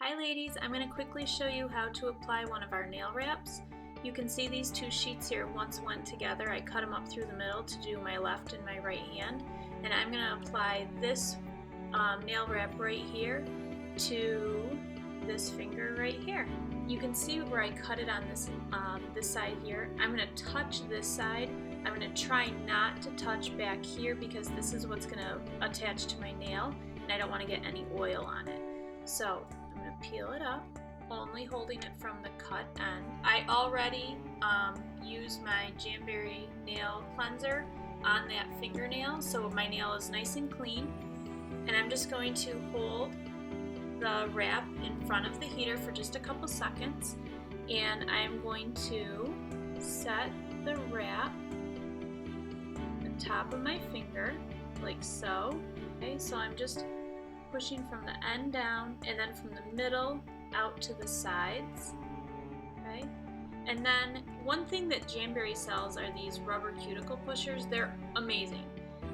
Hi ladies, I'm going to quickly show you how to apply one of our nail wraps. You can see these two sheets here once went together. I cut them up through the middle to do my left and my right hand. And I'm going to apply this nail wrap right here to this finger right here. You can see where I cut it on this side here. I'm going to touch this side. I'm going to try not to touch back here because this is what's going to attach to my nail and I don't want to get any oil on it. So I'm going to peel it up, only holding it from the cut end. I already used my Jamberry nail cleanser on that fingernail, so my nail is nice and clean. And I'm just going to hold the wrap in front of the heater for just a couple seconds, and I'm going to set the wrap on the top of my finger, like so. Okay, so I'm just pushing from the end down and then from the middle out to the sides. Okay, and then one thing that Jamberry sells are these rubber cuticle pushers. They're amazing.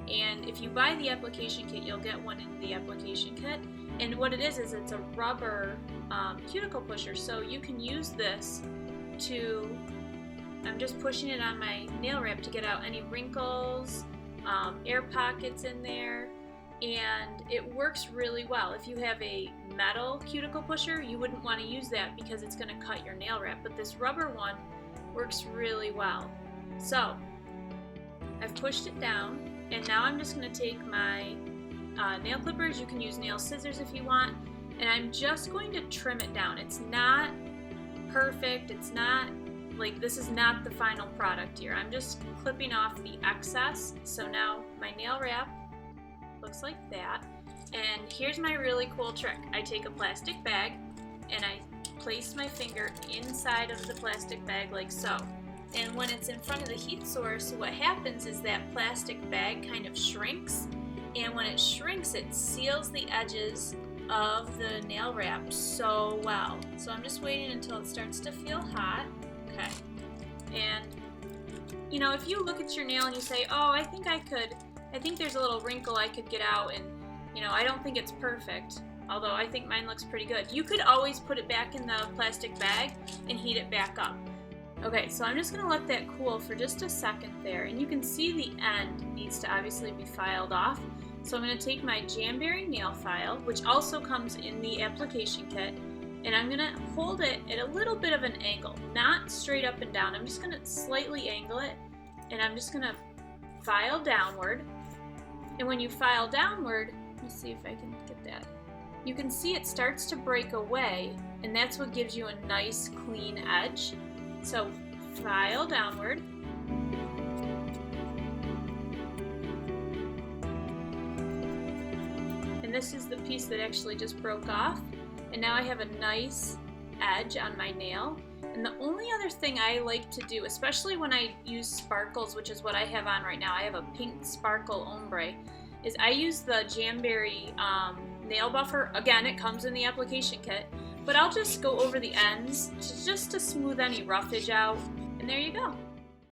And if you buy the application kit, you'll get one in the application kit. And what it is it's a rubber cuticle pusher. So you can use this to, I'm just pushing it on my nail wrap to get out any wrinkles, air pockets in there. And it works really well. If you have a metal cuticle pusher, you wouldn't want to use that because it's going to cut your nail wrap. But this rubber one works really well. So I've pushed it down. And now I'm just going to take my nail clippers. You can use nail scissors if you want. And I'm just going to trim it down. It's not perfect. It's not like, this is not the final product here. I'm just clipping off the excess. So now my nail wrap looks like that. And here's my really cool trick. I take a plastic bag and I place my finger inside of the plastic bag like so. And when it's in front of the heat source, what happens is that plastic bag kind of shrinks, and when it shrinks, it seals the edges of the nail wrap so well. So I'm just waiting until it starts to feel hot. Okay. And you know, if you look at your nail and you say, oh, I think there's a little wrinkle I could get out, and you know, I don't think it's perfect, although I think mine looks pretty good. You could always put it back in the plastic bag and heat it back up. Okay, so I'm just going to let that cool for just a second there, and you can see the end needs to obviously be filed off. So I'm going to take my Jamberry nail file, which also comes in the application kit, and I'm going to hold it at a little bit of an angle, not straight up and down. I'm just going to slightly angle it, and I'm just going to file downward. And when you file downward, let me see if I can get that. You can see it starts to break away, and that's what gives you a nice clean edge. So file downward. And this is the piece that actually just broke off. And now I have a nice edge on my nail. And the only other thing I like to do, especially when I use sparkles, which is what I have on right now, I have a pink sparkle ombre, is I use the Jamberry nail buffer. Again, it comes in the application kit. But I'll just go over the ends just to smooth any roughage out, and there you go.